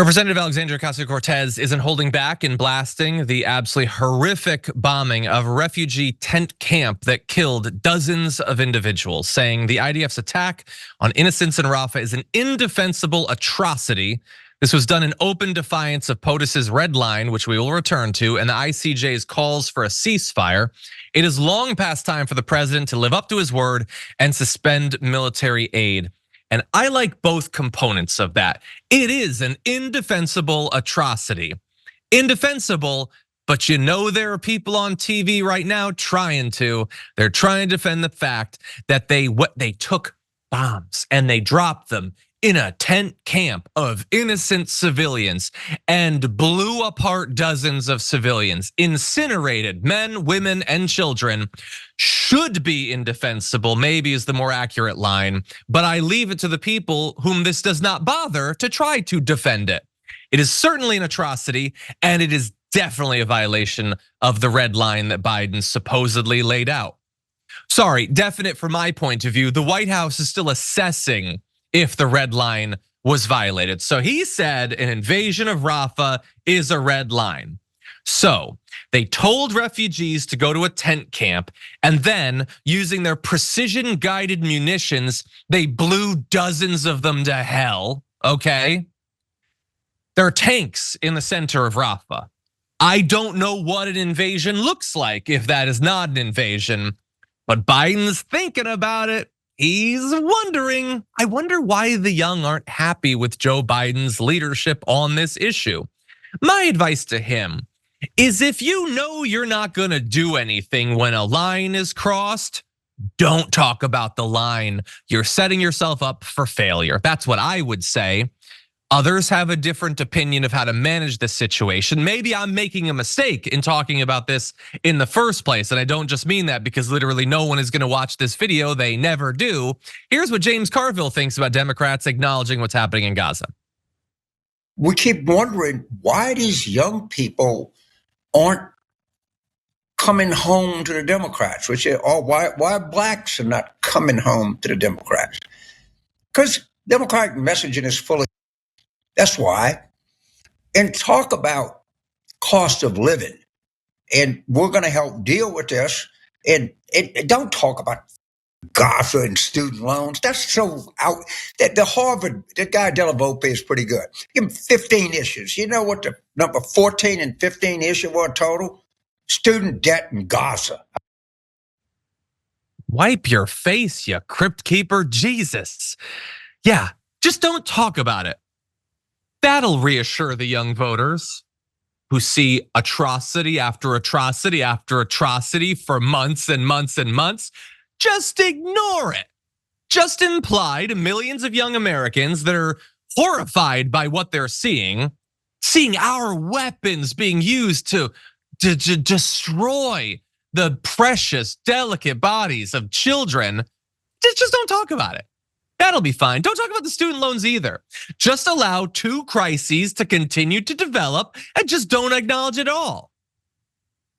Representative Alexandria Ocasio-Cortez isn't holding back in blasting the absolutely horrific bombing of a refugee tent camp that killed dozens of individuals, saying the IDF's attack on innocents in Rafah is an indefensible atrocity. This was done in open defiance of POTUS's red line, which we will return to, and the ICJ's calls for a ceasefire. It is long past time for the president to live up to his word and suspend military aid. And I like both components of that. It is an indefensible atrocity. Indefensible, but you know there are people on TV right now trying to. They're trying to defend the fact that they took bombs and they dropped them in a tent camp of innocent civilians and blew apart dozens of civilians, incinerated men, women, and children. Should be indefensible, maybe is the more accurate line, but I leave it to the people whom this does not bother to try to defend it. It is certainly an atrocity, and it is definitely a violation of the red line that Biden supposedly laid out. Sorry, definite from my point of view. The White House is still assessing if the red line was violated. So he said an invasion of Rafah is a red line. So they told refugees to go to a tent camp, and then using their precision guided munitions, they blew dozens of them to hell, okay? There are tanks in the center of Rafah. I don't know what an invasion looks like if that is not an invasion, but Biden's thinking about it. He's wondering. I wonder why the young aren't happy with Joe Biden's leadership on this issue. My advice to him is if you know you're not gonna do anything when a line is crossed, don't talk about the line. You're setting yourself up for failure. That's what I would say. Others have a different opinion of how to manage this situation. Maybe I'm making a mistake in talking about this in the first place. And I don't just mean that because literally no one is gonna watch this video, they never do. Here's what James Carville thinks about Democrats acknowledging what's happening in Gaza. We keep wondering why these young people aren't coming home to the Democrats, or why blacks are not coming home to the Democrats. Because Democratic messaging is full of. That's why. And talk about cost of living. And we're going to help deal with this. And don't talk about Gaza and student loans. That's so out. That the Harvard, that guy Della Volpe is pretty good. Give him 15 issues. You know what the number 14 and 15 issue were total? Student debt in Gaza. Wipe your face, you crypt keeper, Jesus. Yeah, just don't talk about it. That'll reassure the young voters who see atrocity after atrocity after atrocity for months and months and months. Just ignore it. Just imply to millions of young Americans that are horrified by what they're seeing our weapons being used to destroy the precious, delicate bodies of children. Just don't talk about it. That'll be fine. Don't talk about the student loans either. Just allow two crises to continue to develop and just don't acknowledge it all.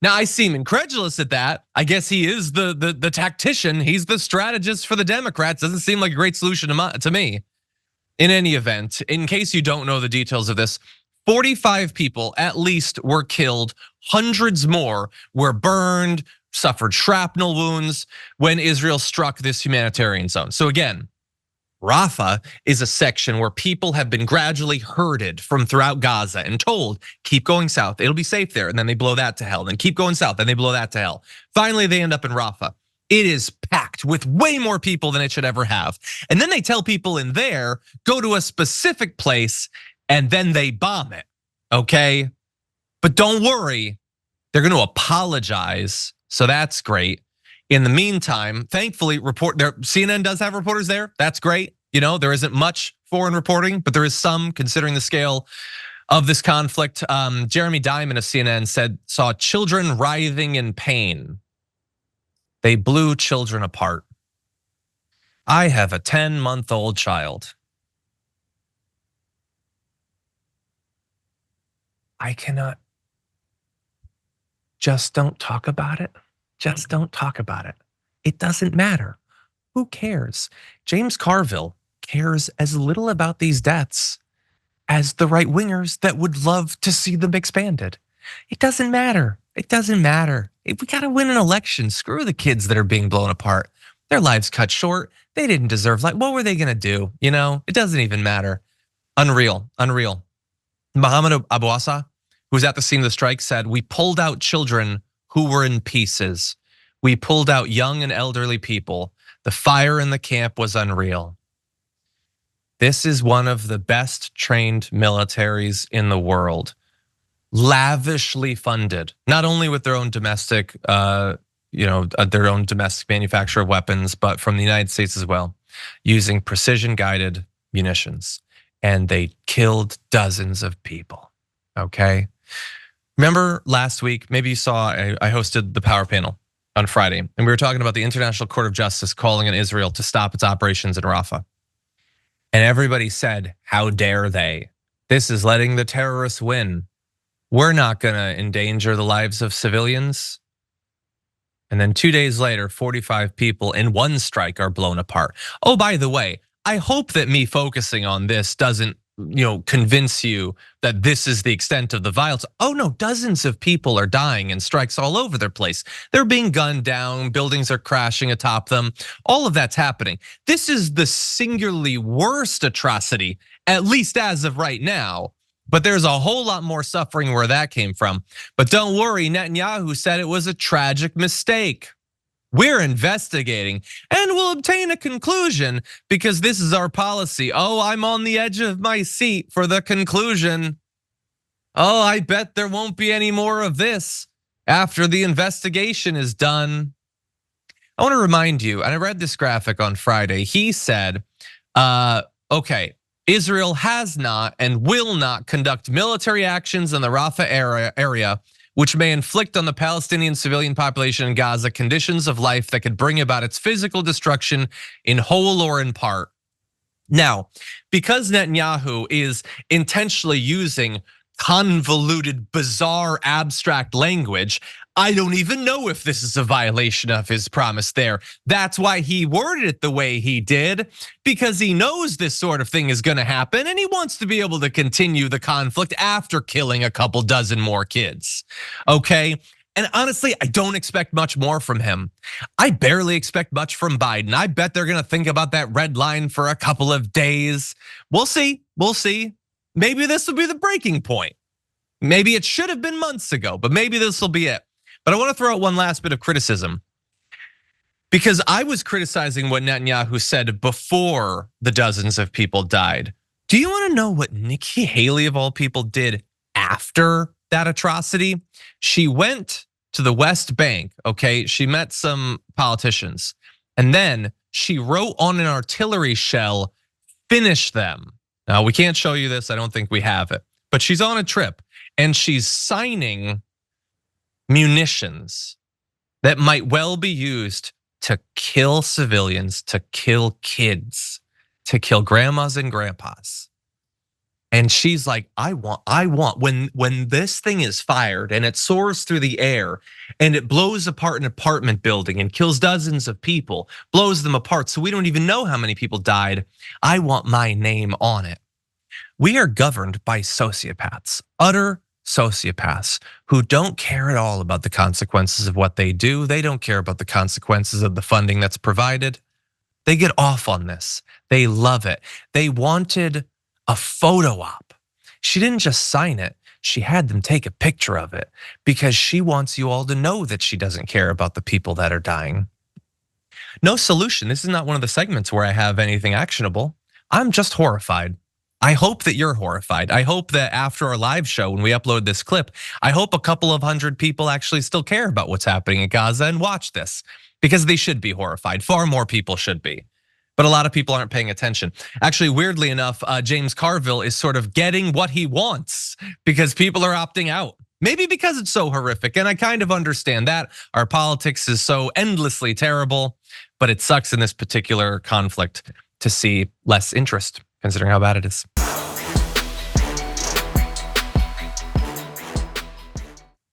Now, I seem incredulous at that. I guess he is the tactician. He's the strategist for the Democrats. Doesn't seem like a great solution to me. In any event, in case you don't know the details of this, 45 people at least were killed. Hundreds more were burned, suffered shrapnel wounds when Israel struck this humanitarian zone. So again, Rafah is a section where people have been gradually herded from throughout Gaza and told, keep going south, it'll be safe there. And then they blow that to hell. Then keep going south, then they blow that to hell. Finally, they end up in Rafah. It is packed with way more people than it should ever have. And then they tell people in there, go to a specific place and then they bomb it, okay? But don't worry, they're gonna apologize. So that's great. In the meantime, thankfully, CNN does have reporters there. That's great. You know, there isn't much foreign reporting, but there is some considering the scale of this conflict. Jeremy Diamond of CNN saw children writhing in pain. They blew children apart. I have a 10-month-old child. I cannot. Just don't talk about it. Just don't talk about it. It doesn't matter. Who cares? James Carville cares as little about these deaths as the right wingers that would love to see them expanded. It doesn't matter. It doesn't matter. If we gotta win an election, screw the kids that are being blown apart. Their lives cut short. They didn't deserve life. What were they gonna do? It doesn't even matter. Unreal, unreal. Mohammed Abu Asa, who was at the scene of the strike, said, "We pulled out children who were in pieces. We pulled out young and elderly people. The fire in the camp was unreal." This is one of the best trained militaries in the world, lavishly funded, not only with their own domestic, their own domestic manufacture of weapons, but from the United States as well, using precision guided munitions. And they killed dozens of people, okay? Remember last week, maybe you saw, I hosted the Power Panel on Friday, and we were talking about the International Court of Justice calling on Israel to stop its operations in Rafah. And everybody said, how dare they? This is letting the terrorists win. We're not gonna endanger the lives of civilians. And then 2 days later, 45 people in one strike are blown apart. Oh, by the way, I hope that me focusing on this doesn't convince you that this is the extent of the violence. Oh no, dozens of people are dying in strikes all over their place. They're being gunned down, buildings are crashing atop them. All of that's happening. This is the singularly worst atrocity, at least as of right now. But there's a whole lot more suffering where that came from. But don't worry, Netanyahu said it was a tragic mistake. We're investigating and we'll obtain a conclusion because this is our policy. Oh, I'm on the edge of my seat for the conclusion. Oh, I bet there won't be any more of this after the investigation is done. I want to remind you, and I read this graphic on Friday. He said, okay, Israel has not and will not conduct military actions in the Rafah area which may inflict on the Palestinian civilian population in Gaza conditions of life that could bring about its physical destruction in whole or in part. Now, because Netanyahu is intentionally using convoluted, bizarre, abstract language, I don't even know if this is a violation of his promise there. That's why he worded it the way he did, because he knows this sort of thing is gonna happen and he wants to be able to continue the conflict after killing a couple dozen more kids, okay? And honestly, I don't expect much more from him. I barely expect much from Biden. I bet they're gonna think about that red line for a couple of days. We'll see. Maybe this will be the breaking point. Maybe it should have been months ago, but maybe this will be it. But I want to throw out one last bit of criticism, because I was criticizing what Netanyahu said before the dozens of people died. Do you want to know what Nikki Haley of all people did after that atrocity? She went to the West Bank, okay? She met some politicians, and then she wrote on an artillery shell, "Finish them." Now, we can't show you this, I don't think we have it, but she's on a trip and she's signing munitions that might well be used to kill civilians, to kill kids, to kill grandmas and grandpas. And she's like, I want, when this thing is fired and it soars through the air and it blows apart an apartment building and kills dozens of people, blows them apart so we don't even know how many people died, I want my name on it. We are governed by sociopaths, utter sociopaths who don't care at all about the consequences of what they do. They don't care about the consequences of the funding that's provided. They get off on this. They love it. They wanted a photo op. She didn't just sign it. She had them take a picture of it because she wants you all to know that she doesn't care about the people that are dying. No solution. This is not one of the segments where I have anything actionable. I'm just horrified. I hope that you're horrified. I hope that after our live show, when we upload this clip, I hope a couple of hundred people actually still care about what's happening in Gaza and watch this, because they should be horrified. Far more people should be. But a lot of people aren't paying attention. Actually, weirdly enough, James Carville is sort of getting what he wants because people are opting out. Maybe because it's so horrific, and I kind of understand that. Our politics is so endlessly terrible, but it sucks in this particular conflict to see less interest, considering how bad it is.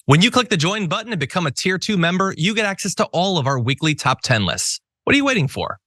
When you click the join button and become a tier 2 member, you get access to all of our weekly top 10 lists. What are you waiting for?